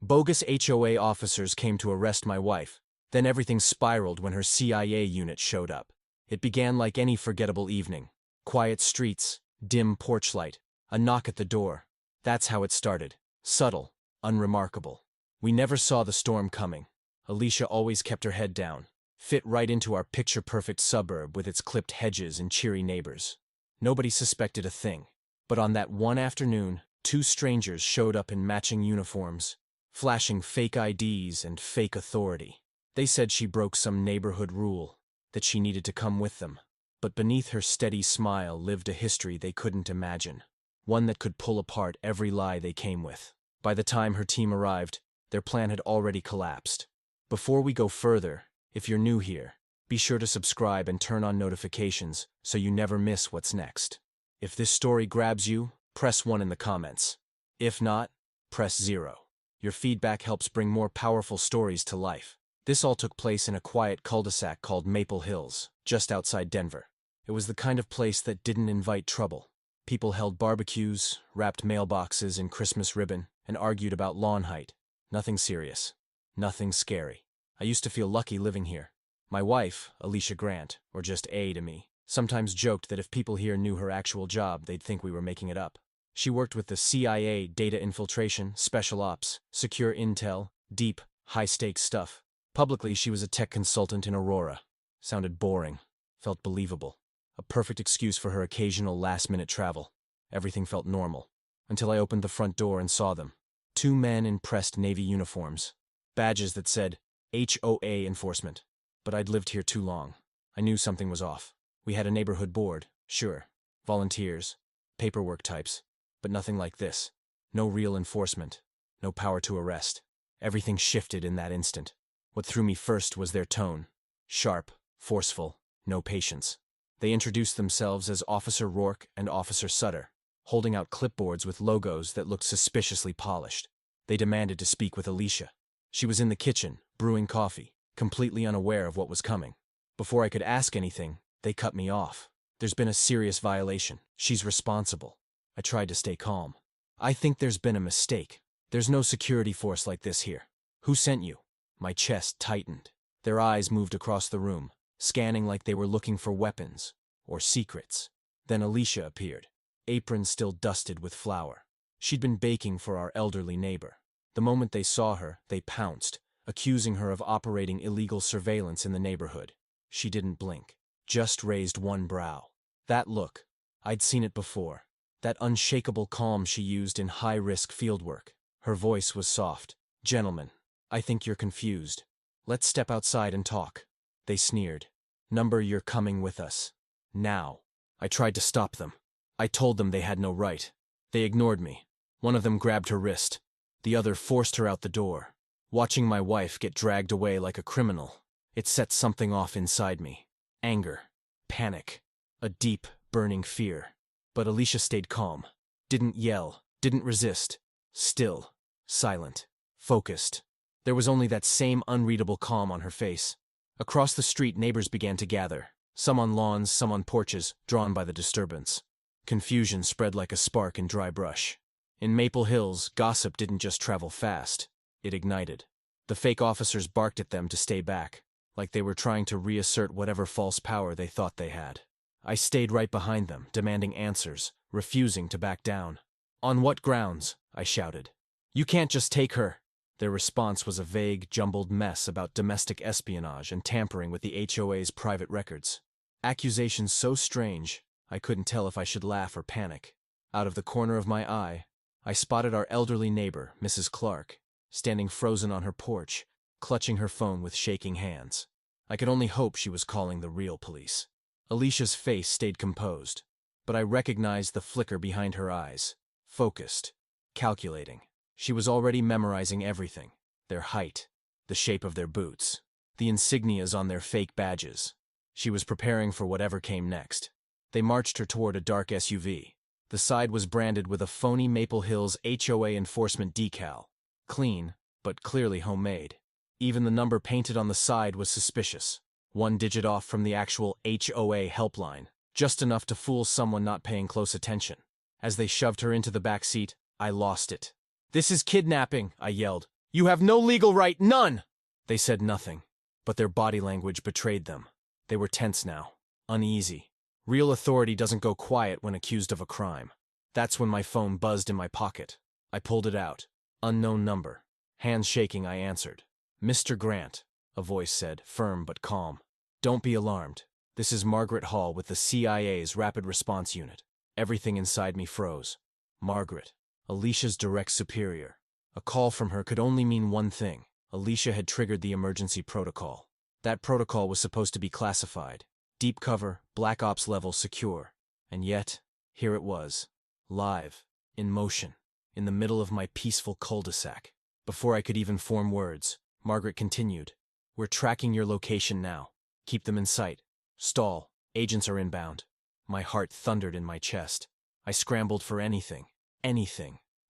Bogus HOA officers came to arrest my wife. Then everything spiraled when her CIA unit showed up. It began like any forgettable evening. Quiet streets, dim porch light, a knock at the door. That's how it started. Subtle, unremarkable. We never saw the storm coming. Alicia always kept her head down. Fit right into our picture-perfect suburb with its clipped hedges and cheery neighbors. Nobody suspected a thing. But on that one afternoon, two strangers showed up in matching uniforms, flashing fake IDs and fake authority. They said she broke some neighborhood rule, that she needed to come with them. But beneath her steady smile lived a history they couldn't imagine. One that could pull apart every lie they came with. By the time her team arrived, their plan had already collapsed. Before we go further, if you're new here, be sure to subscribe and turn on notifications so you never miss what's next. If this story grabs you, press 1 in the comments. If not, press 0. Your feedback helps bring more powerful stories to life. This all took place in a quiet cul-de-sac called Maple Hills, just outside Denver. It was the kind of place that didn't invite trouble. People held barbecues, wrapped mailboxes in Christmas ribbon, and argued about lawn height. Nothing serious. Nothing scary. I used to feel lucky living here. My wife, Alicia Grant, or just A to me, sometimes joked that if people here knew her actual job, they'd think we were making it up. She worked with the CIA, data infiltration, special ops, secure intel, deep, high-stakes stuff. Publicly, she was a tech consultant in Aurora. Sounded boring. Felt believable. A perfect excuse for her occasional last-minute travel. Everything felt normal. Until I opened the front door and saw them. Two men in pressed Navy uniforms. Badges that said, HOA enforcement. But I'd lived here too long. I knew something was off. We had a neighborhood board, sure. Volunteers. Paperwork types. But nothing like this. No real enforcement. No power to arrest. Everything shifted in that instant. What threw me first was their tone. Sharp, forceful, no patience. They introduced themselves as Officer Rourke and Officer Sutter, holding out clipboards with logos that looked suspiciously polished. They demanded to speak with Alicia. She was in the kitchen, brewing coffee, completely unaware of what was coming. Before I could ask anything, they cut me off. There's been a serious violation. She's responsible. I tried to stay calm. I think there's been a mistake. There's no security force like this here. Who sent you? My chest tightened. Their eyes moved across the room, scanning like they were looking for weapons or secrets. Then Alicia appeared, apron still dusted with flour. She'd been baking for our elderly neighbor. The moment they saw her, they pounced, accusing her of operating illegal surveillance in the neighborhood. She didn't blink, just raised one brow. That look, I'd seen it before. That unshakable calm she used in high-risk fieldwork. Her voice was soft. "Gentlemen, I think you're confused. Let's step outside and talk." They sneered. "Number, you're coming with us. Now." I tried to stop them. I told them they had no right. They ignored me. One of them grabbed her wrist. The other forced her out the door. Watching my wife get dragged away like a criminal, it set something off inside me. Anger. Panic. A deep, burning fear. But Alicia stayed calm. Didn't yell. Didn't resist. Still. Silent. Focused. There was only that same unreadable calm on her face. Across the street, neighbors began to gather. Some on lawns, some on porches, drawn by the disturbance. Confusion spread like a spark in dry brush. In Maple Hills, gossip didn't just travel fast. It ignited. The fake officers barked at them to stay back, like they were trying to reassert whatever false power they thought they had. I stayed right behind them, demanding answers, refusing to back down. "On what grounds?" I shouted. "You can't just take her." Their response was a vague, jumbled mess about domestic espionage and tampering with the HOA's private records. Accusations so strange, I couldn't tell if I should laugh or panic. Out of the corner of my eye, I spotted our elderly neighbor, Mrs. Clark, standing frozen on her porch, clutching her phone with shaking hands. I could only hope she was calling the real police. Alicia's face stayed composed, but I recognized the flicker behind her eyes. Focused. Calculating. She was already memorizing everything. Their height. The shape of their boots. The insignias on their fake badges. She was preparing for whatever came next. They marched her toward a dark SUV. The side was branded with a phony Maple Hills HOA enforcement decal. Clean, but clearly homemade. Even the number painted on the side was suspicious. 1 digit off from the actual HOA helpline. Just enough to fool someone not paying close attention. As they shoved her into the back seat, I lost it. "This is kidnapping," I yelled. You have no legal right, none! They said nothing, but their body language betrayed them. They were tense now, uneasy. Real authority doesn't go quiet when accused of a crime. That's when my phone buzzed in my pocket. I pulled it out. Unknown number. Hands shaking, I answered. Mr. Grant, a voice said, firm but calm. Don't be alarmed. This is Margaret Hall with the CIA's Rapid Response Unit. Everything inside me froze. Margaret, Alicia's direct superior. A call from her could only mean one thing. Alicia had triggered the emergency protocol. That protocol was supposed to be classified. Deep cover, Black Ops level secure. And yet, here it was. Live. In motion. In the middle of my peaceful cul-de-sac. Before I could even form words, Margaret continued. We're tracking your location now. Keep them in sight. Stall. Agents are inbound. My heart thundered in my chest. I scrambled for anything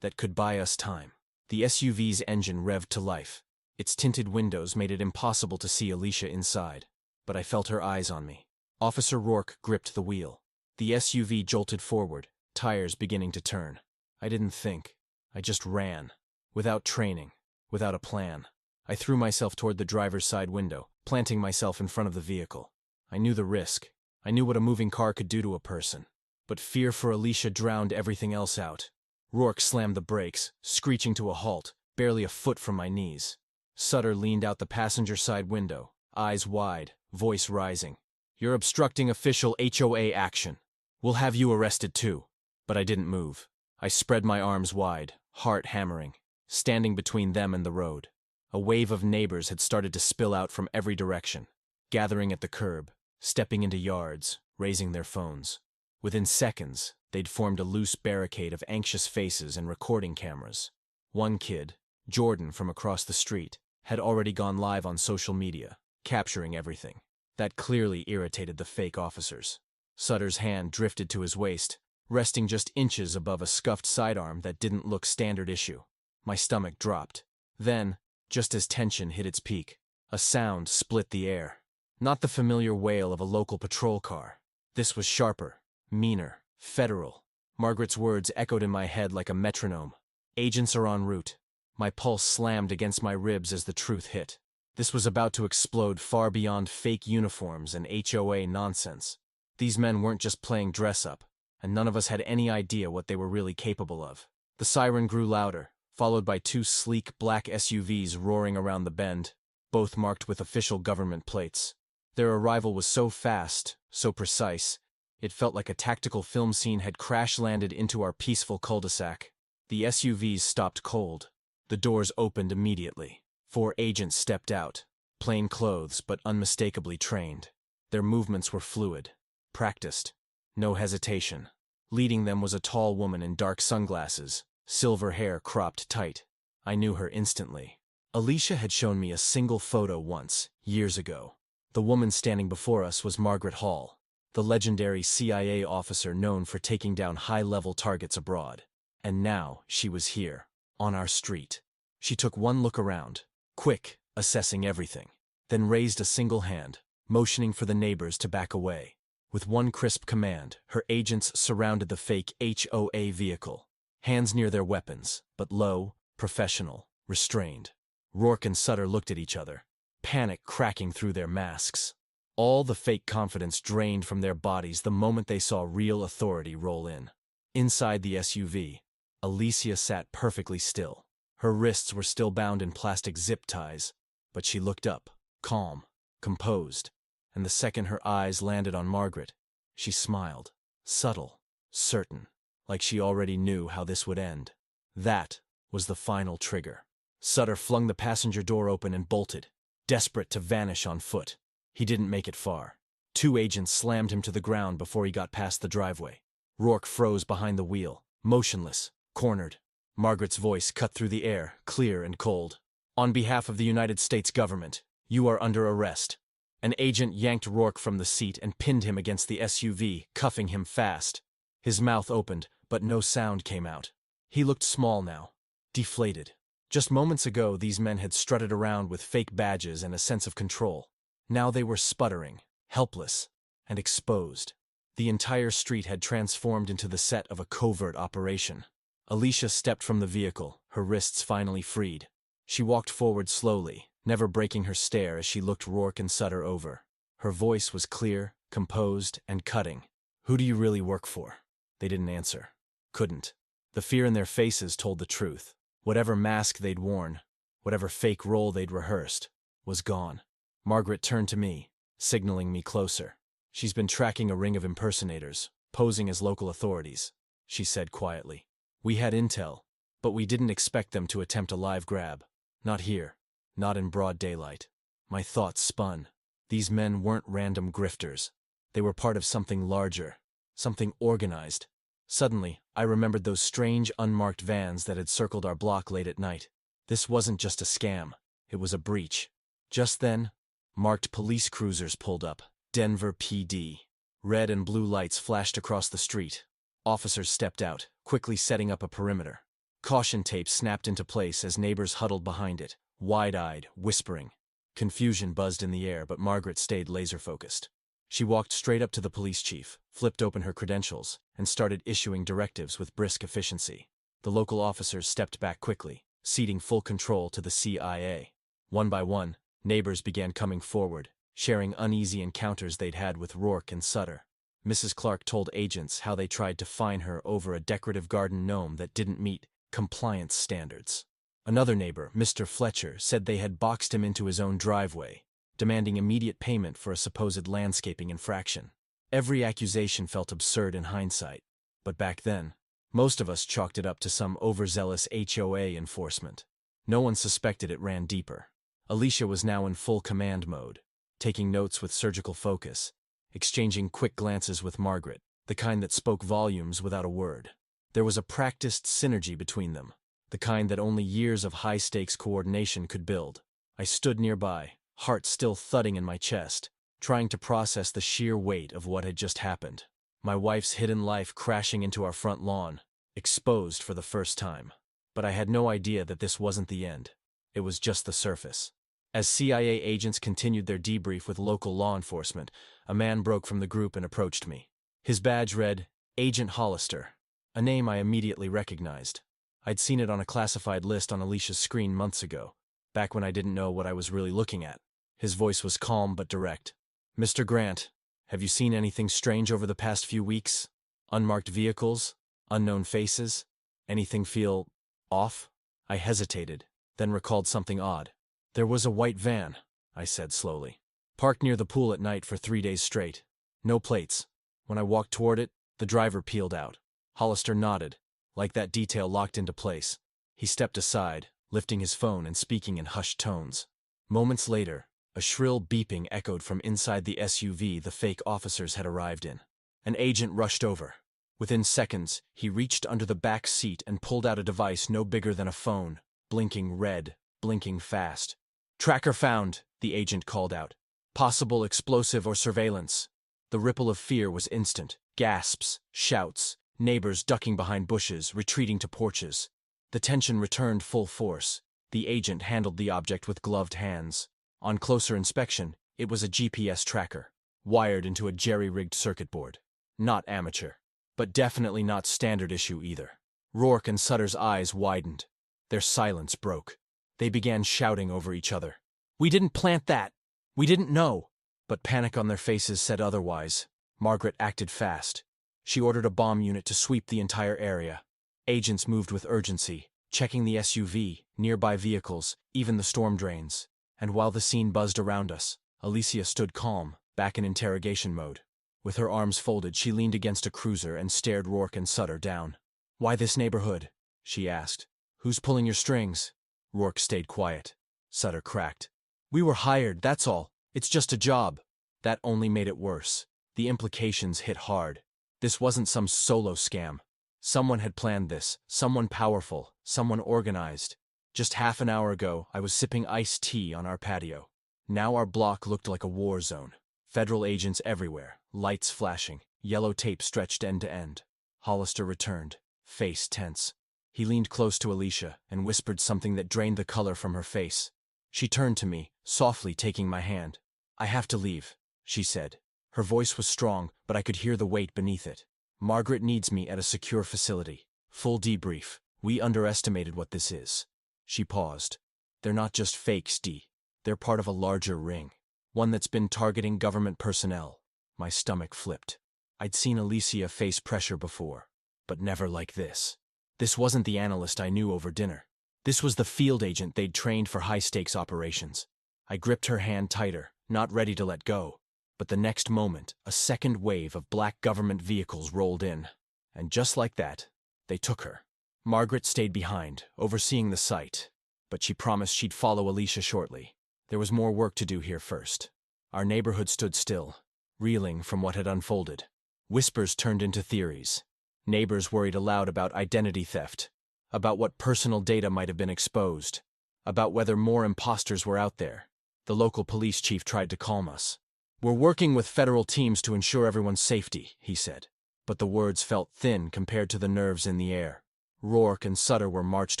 that could buy us time. The SUV's engine revved to life. Its tinted windows made it impossible to see Alicia inside, but I felt her eyes on me. Officer Rourke gripped the wheel. The SUV jolted forward, tires beginning to turn. I didn't think. I just ran. Without training, without a plan. I threw myself toward the driver's side window, planting myself in front of the vehicle. I knew the risk. I knew what a moving car could do to a person. But fear for Alicia drowned everything else out. Rourke slammed the brakes, screeching to a halt, barely a foot from my knees. Sutter leaned out the passenger side window, eyes wide, voice rising. You're obstructing official HOA action. We'll have you arrested too. But I didn't move. I spread my arms wide, heart hammering, standing between them and the road. A wave of neighbors had started to spill out from every direction, gathering at the curb, stepping into yards, raising their phones. Within seconds, they'd formed a loose barricade of anxious faces and recording cameras. One kid, Jordan from across the street, had already gone live on social media, capturing everything. That clearly irritated the fake officers. Sutter's hand drifted to his waist, resting just inches above a scuffed sidearm that didn't look standard issue. My stomach dropped. Then, just as tension hit its peak, a sound split the air. Not the familiar wail of a local patrol car. This was sharper, meaner, federal. Margaret's words echoed in my head like a metronome. Agents are en route. My pulse slammed against my ribs as the truth hit. This was about to explode far beyond fake uniforms and HOA nonsense. These men weren't just playing dress-up, and none of us had any idea what they were really capable of. The siren grew louder, followed by two sleek black SUVs roaring around the bend, both marked with official government plates. Their arrival was so fast, so precise, it felt like a tactical film scene had crash-landed into our peaceful cul-de-sac. The SUVs stopped cold. The doors opened immediately. 4 agents stepped out, plain clothes but unmistakably trained. Their movements were fluid, practiced, no hesitation. Leading them was a tall woman in dark sunglasses, silver hair cropped tight. I knew her instantly. Alicia had shown me a single photo once, years ago. The woman standing before us was Margaret Hall, the legendary CIA officer known for taking down high-level targets abroad. And now she was here, on our street. She took one look around, quick, assessing everything, then raised a single hand, motioning for the neighbors to back away. With one crisp command, her agents surrounded the fake HOA vehicle, hands near their weapons, but low, professional, restrained. Rourke and Sutter looked at each other, panic cracking through their masks. All the fake confidence drained from their bodies the moment they saw real authority roll in. Inside the SUV, Alicia sat perfectly still. Her wrists were still bound in plastic zip ties, but she looked up, calm, composed, and the second her eyes landed on Margaret, she smiled, subtle, certain, like she already knew how this would end. That was the final trigger. Sutter flung the passenger door open and bolted, desperate to vanish on foot. He didn't make it far. 2 agents slammed him to the ground before he got past the driveway. Rourke froze behind the wheel, motionless, cornered. Margaret's voice cut through the air, clear and cold. On behalf of the United States government, you are under arrest. An agent yanked Rourke from the seat and pinned him against the SUV, cuffing him fast. His mouth opened, but no sound came out. He looked small now, deflated. Just moments ago, these men had strutted around with fake badges and a sense of control. Now they were sputtering, helpless, and exposed. The entire street had transformed into the set of a covert operation. Alicia stepped from the vehicle, her wrists finally freed. She walked forward slowly, never breaking her stare as she looked Rourke and Sutter over. Her voice was clear, composed, and cutting. "Who do you really work for?" They didn't answer. Couldn't. The fear in their faces told the truth. Whatever mask they'd worn, whatever fake role they'd rehearsed, was gone. Margaret turned to me, signaling me closer. "She's been tracking a ring of impersonators, posing as local authorities," she said quietly. "We had intel, but we didn't expect them to attempt a live grab. Not here. Not in broad daylight." My thoughts spun. These men weren't random grifters. They were part of something larger, something organized. Suddenly, I remembered those strange, unmarked vans that had circled our block late at night. This wasn't just a scam. It was a breach. Just then, marked police cruisers pulled up. Denver PD. Red and blue lights flashed across the street. Officers stepped out, quickly setting up a perimeter. Caution tape snapped into place as neighbors huddled behind it, wide-eyed, whispering. Confusion buzzed in the air, but Margaret stayed laser-focused. She walked straight up to the police chief, flipped open her credentials, and started issuing directives with brisk efficiency. The local officers stepped back quickly, ceding full control to the CIA. One by one, neighbors began coming forward, sharing uneasy encounters they'd had with Rourke and Sutter. Mrs. Clark told agents how they tried to fine her over a decorative garden gnome that didn't meet compliance standards. Another neighbor, Mr. Fletcher, said they had boxed him into his own driveway, demanding immediate payment for a supposed landscaping infraction. Every accusation felt absurd in hindsight, but back then, most of us chalked it up to some overzealous HOA enforcement. No one suspected it ran deeper. Alicia was now in full command mode, taking notes with surgical focus, exchanging quick glances with Margaret, the kind that spoke volumes without a word. There was a practiced synergy between them, the kind that only years of high-stakes coordination could build. I stood nearby, heart still thudding in my chest, trying to process the sheer weight of what had just happened. My wife's hidden life crashing into our front lawn, exposed for the first time. But I had no idea that this wasn't the end. It was just the surface. As CIA agents continued their debrief with local law enforcement, a man broke from the group and approached me. His badge read, Agent Hollister, a name I immediately recognized. I'd seen it on a classified list on Alicia's screen months ago, back when I didn't know what I was really looking at. His voice was calm but direct. "Mr. Grant, have you seen anything strange over the past few weeks? Unmarked vehicles? Unknown faces? Anything feel off?" I hesitated, then recalled something odd. "There was a white van," I said slowly. "Parked near the pool at night for 3 days straight. No plates. When I walked toward it, the driver peeled out." Hollister nodded, like that detail locked into place. He stepped aside, lifting his phone and speaking in hushed tones. Moments later, a shrill beeping echoed from inside the SUV the fake officers had arrived in. An agent rushed over. Within seconds, he reached under the back seat and pulled out a device no bigger than a phone, blinking red, blinking fast. "Tracker found," the agent called out. "Possible explosive or surveillance." The ripple of fear was instant. Gasps, shouts, neighbors ducking behind bushes, retreating to porches. The tension returned full force. The agent handled the object with gloved hands. On closer inspection, it was a GPS tracker, wired into a jerry-rigged circuit board. Not amateur, but definitely not standard issue either. Rourke and Sutter's eyes widened. Their silence broke. They began shouting over each other. "We didn't plant that! We didn't know!" But panic on their faces said otherwise. Margaret acted fast. She ordered a bomb unit to sweep the entire area. Agents moved with urgency, checking the SUV, nearby vehicles, even the storm drains. And while the scene buzzed around us, Alicia stood calm, back in interrogation mode. With her arms folded, she leaned against a cruiser and stared Rourke and Sutter down. "Why this neighborhood?" she asked. "Who's pulling your strings?" Rourke stayed quiet. Sutter cracked. "We were hired, that's all. It's just a job." That only made it worse. The implications hit hard. This wasn't some solo scam. Someone had planned this, someone powerful, someone organized. Just half an hour ago, I was sipping iced tea on our patio. Now our block looked like a war zone. Federal agents everywhere, lights flashing, yellow tape stretched end to end. Hollister returned, face tense. He leaned close to Alicia and whispered something that drained the color from her face. She turned to me, softly taking my hand. "I have to leave," she said. Her voice was strong, but I could hear the weight beneath it. "Margaret needs me at a secure facility. Full debrief. We underestimated what this is." She paused. They're not just fakes, D. They're part of a larger ring. One that's been targeting government personnel. My stomach flipped. I'd seen Alicia face pressure before, but never like this. This wasn't the analyst I knew over dinner. This was the field agent they'd trained for high-stakes operations. I gripped her hand tighter, not ready to let go. But the next moment, a second wave of black government vehicles rolled in. And just like that, they took her. Margaret stayed behind, overseeing the site, but she promised she'd follow Alicia shortly. There was more work to do here first. Our neighborhood stood still, reeling from what had unfolded. Whispers turned into theories. Neighbors worried aloud about identity theft, about what personal data might have been exposed, about whether more imposters were out there. The local police chief tried to calm us. "We're working with federal teams to ensure everyone's safety," he said. But the words felt thin compared to the nerves in the air. Rourke and Sutter were marched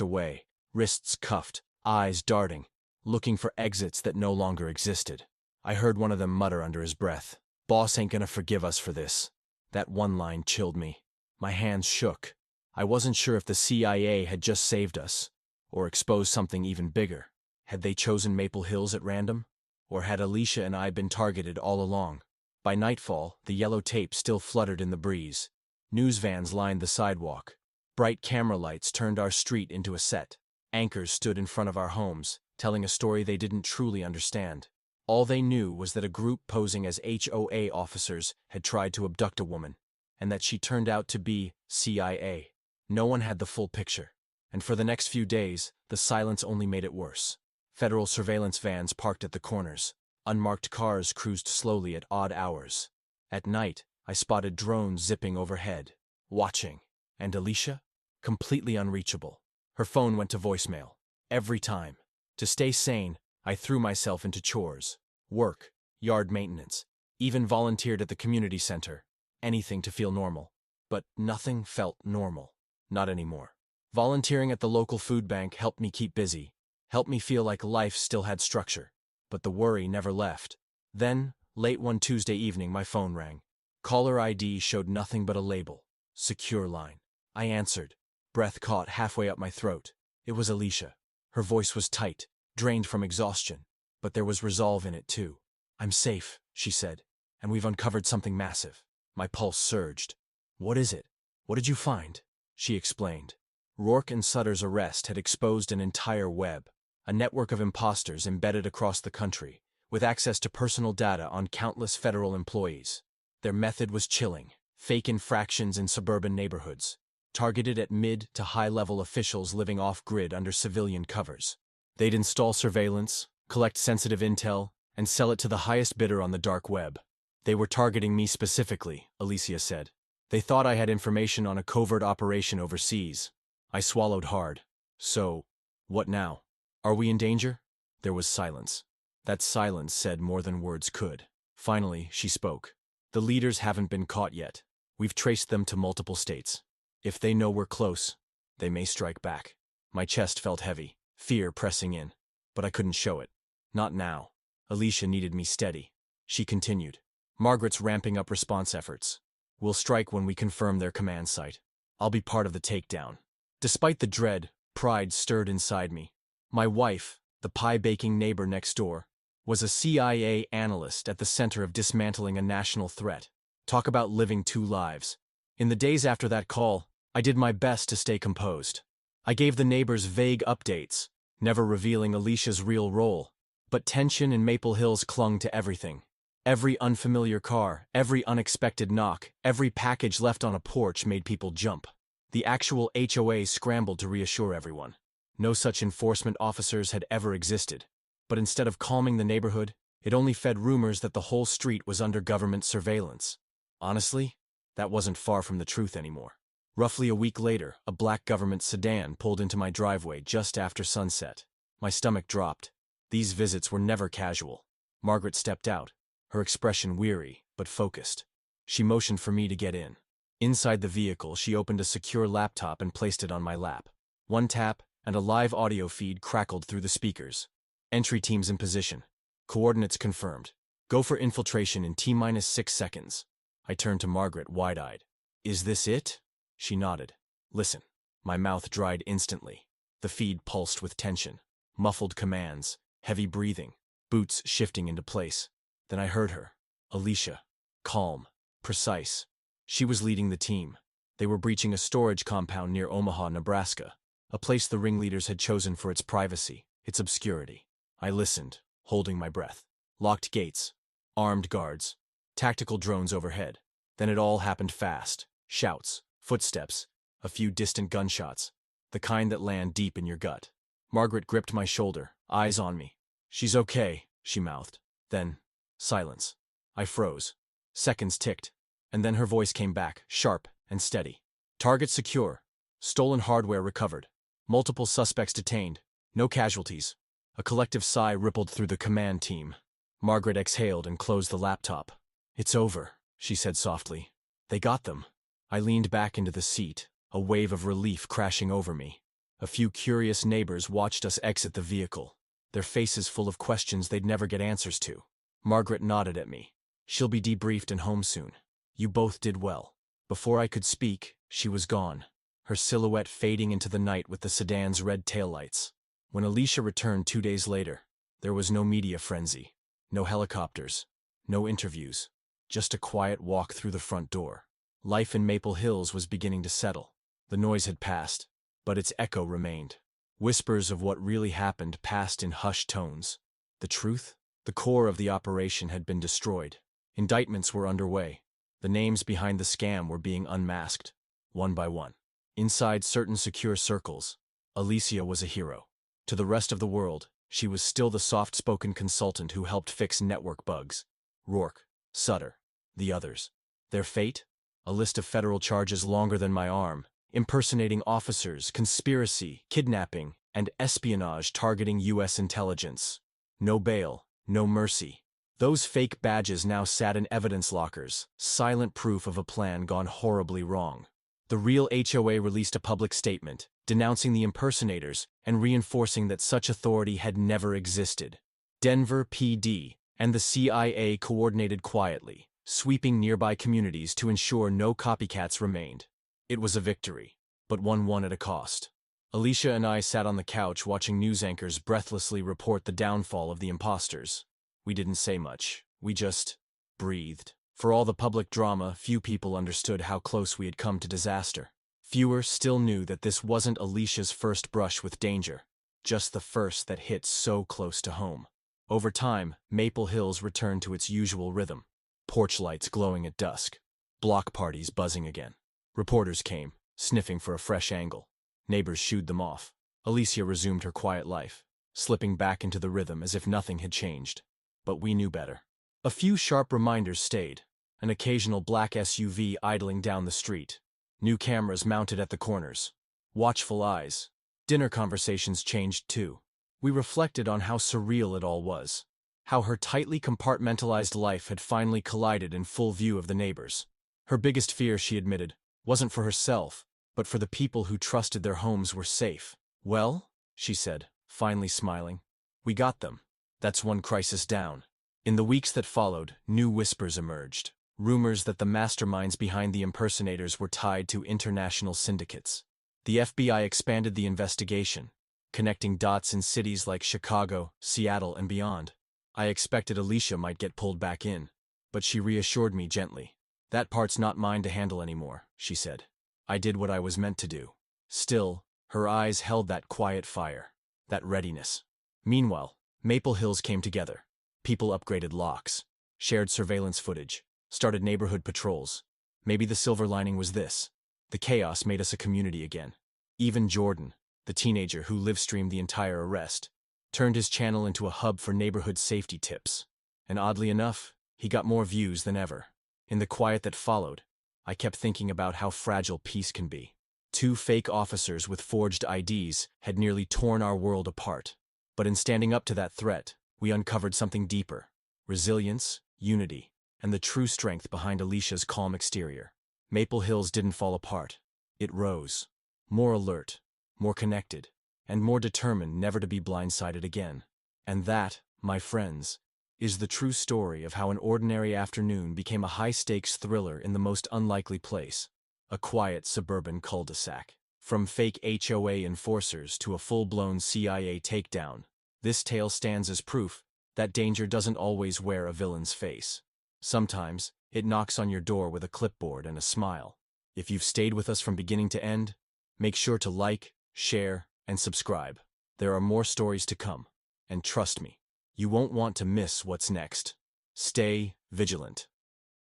away, wrists cuffed, eyes darting, looking for exits that no longer existed. I heard one of them mutter under his breath, "Boss ain't gonna forgive us for this." That one line chilled me. My hands shook. I wasn't sure if the CIA had just saved us, or exposed something even bigger. Had they chosen Maple Hills at random? Or had Alicia and I been targeted all along? By nightfall, the yellow tape still fluttered in the breeze. News vans lined the sidewalk. Bright camera lights turned our street into a set. Anchors stood in front of our homes, telling a story they didn't truly understand. All they knew was that a group posing as HOA officers had tried to abduct a woman, and that she turned out to be CIA. No one had the full picture. And for the next few days, the silence only made it worse. Federal surveillance vans parked at the corners. Unmarked cars cruised slowly at odd hours. At night, I spotted drones zipping overhead, watching. And Alicia? Completely unreachable. Her phone went to voicemail. Every time. To stay sane, I threw myself into chores. Work, yard maintenance, even volunteered at the community center. Anything to feel normal. But nothing felt normal. Not anymore. Volunteering at the local food bank helped me keep busy, helped me feel like life still had structure. But the worry never left. Then, late one Tuesday evening, my phone rang. Caller ID showed nothing but a label. Secure line. I answered, breath caught halfway up my throat. It was Alicia. Her voice was tight, drained from exhaustion, but there was resolve in it too. "I'm safe," she said, "and we've uncovered something massive." My pulse surged. "What is it? What did you find?" She explained. Rourke and Sutter's arrest had exposed an entire web, a network of imposters embedded across the country, with access to personal data on countless federal employees. Their method was chilling: fake infractions in suburban neighborhoods, targeted at mid to high-level officials living off-grid under civilian covers. They'd install surveillance, collect sensitive intel, and sell it to the highest bidder on the dark web. "They were targeting me specifically," Alicia said. "They thought I had information on a covert operation overseas." I swallowed hard. "So, what now? Are we in danger?" There was silence. That silence said more than words could. Finally, she spoke. "The leaders haven't been caught yet. We've traced them to multiple states. If they know we're close, they may strike back." My chest felt heavy, fear pressing in. But I couldn't show it. Not now. Alicia needed me steady. She continued. "Margaret's ramping up response efforts. We'll strike when we confirm their command site. I'll be part of the takedown." Despite the dread, pride stirred inside me. My wife, the pie-baking neighbor next door, was a CIA analyst at the center of dismantling a national threat. Talk about living two lives. In the days after that call, I did my best to stay composed. I gave the neighbors vague updates, never revealing Alicia's real role. But tension in Maple Hills clung to everything. Every unfamiliar car, every unexpected knock, every package left on a porch made people jump. The actual HOA scrambled to reassure everyone. No such enforcement officers had ever existed. But instead of calming the neighborhood, it only fed rumors that the whole street was under government surveillance. Honestly, that wasn't far from the truth anymore. Roughly a week later, a black government sedan pulled into my driveway just after sunset. My stomach dropped. These visits were never casual. Margaret stepped out, her expression weary but focused. She motioned for me to get in. Inside the vehicle, she opened a secure laptop and placed it on my lap. One tap, and a live audio feed crackled through the speakers. "Entry teams in position. Coordinates confirmed. Go for infiltration in T-6 seconds." I turned to Margaret, wide-eyed. "Is this it?" She nodded. "Listen." My mouth dried instantly. The feed pulsed with tension. muffled commands, heavy breathing, boots shifting into place. Then I heard her. Alicia. Calm. Precise. She was leading the team. They were breaching a storage compound near Omaha, Nebraska, a place the ringleaders had chosen for its privacy, its obscurity. I listened, holding my breath. Locked gates. Armed guards. Tactical drones overhead. Then it all happened fast. Shouts. Footsteps. A few distant gunshots. The kind that land deep in your gut. Margaret gripped my shoulder, eyes on me. "She's okay," she mouthed. Then, silence. I froze. Seconds ticked. And then her voice came back, sharp and steady. "Target secure. Stolen hardware recovered. Multiple suspects detained. No casualties." A collective sigh rippled through the command team. Margaret exhaled and closed the laptop. "It's over," she said softly. "They got them." I leaned back into the seat, a wave of relief crashing over me. A few curious neighbors watched us exit the vehicle, their faces full of questions they'd never get answers to. Margaret nodded at me. "She'll be debriefed and home soon. You both did well." Before I could speak, she was gone, her silhouette fading into the night with the sedan's red taillights. When Alicia returned 2 days later, there was no media frenzy, no helicopters, no interviews, just a quiet walk through the front door. Life in Maple Hills was beginning to settle. The noise had passed, but its echo remained. Whispers of what really happened passed in hushed tones. The truth? The core of the operation had been destroyed. Indictments were underway. The names behind the scam were being unmasked, one by one. Inside certain secure circles, Alicia was a hero. To the rest of the world, she was still the soft-spoken consultant who helped fix network bugs. Rourke, Sutter, the others. Their fate? A list of federal charges longer than my arm, impersonating officers, conspiracy, kidnapping, and espionage targeting U.S. intelligence. No bail, no mercy. Those fake badges now sat in evidence lockers, silent proof of a plan gone horribly wrong. The real HOA released a public statement, denouncing the impersonators and reinforcing that such authority had never existed. Denver PD and the CIA coordinated quietly, sweeping nearby communities to ensure no copycats remained. It was a victory, but one won at a cost. Alicia and I sat on the couch watching news anchors breathlessly report the downfall of the imposters. We didn't say much, we just breathed. For all the public drama, few people understood how close we had come to disaster. Fewer still knew that this wasn't Alicia's first brush with danger, just the first that hit so close to home. Over time, Maple Hills returned to its usual rhythm. Porch lights glowing at dusk. Block parties buzzing again. Reporters came, sniffing for a fresh angle. Neighbors shooed them off. Alicia resumed her quiet life, slipping back into the rhythm as if nothing had changed. But we knew better. A few sharp reminders stayed. An occasional black SUV idling down the street. New cameras mounted at the corners. Watchful eyes. Dinner conversations changed too. We reflected on how surreal it all was. How her tightly compartmentalized life had finally collided in full view of the neighbors. Her biggest fear, she admitted, wasn't for herself, but for the people who trusted their homes were safe. "Well," she said, finally smiling, "we got them. That's one crisis down." In the weeks that followed, new whispers emerged. Rumors that the masterminds behind the impersonators were tied to international syndicates. The FBI expanded the investigation, connecting dots in cities like Chicago, Seattle, and beyond. I expected Alicia might get pulled back in, but she reassured me gently. "That part's not mine to handle anymore," she said. "I did what I was meant to do." Still, her eyes held that quiet fire, that readiness. Meanwhile, Maple Hills came together. People upgraded locks, shared surveillance footage, started neighborhood patrols. Maybe the silver lining was this: the chaos made us a community again. Even Jordan, the teenager who live-streamed the entire arrest, turned his channel into a hub for neighborhood safety tips. And oddly enough, he got more views than ever. In the quiet that followed, I kept thinking about how fragile peace can be. 2 fake officers with forged IDs had nearly torn our world apart. But in standing up to that threat, we uncovered something deeper: resilience, unity, and the true strength behind Alicia's calm exterior. Maple Hills didn't fall apart. It rose. More alert, more connected, and more determined never to be blindsided again. And that, my friends, is the true story of how an ordinary afternoon became a high-stakes thriller in the most unlikely place: a quiet suburban cul-de-sac. From fake HOA enforcers to a full-blown CIA takedown, this tale stands as proof that danger doesn't always wear a villain's face. Sometimes, it knocks on your door with a clipboard and a smile. If you've stayed with us from beginning to end, make sure to like, share, and subscribe. There are more stories to come, and trust me, you won't want to miss what's next. Stay vigilant.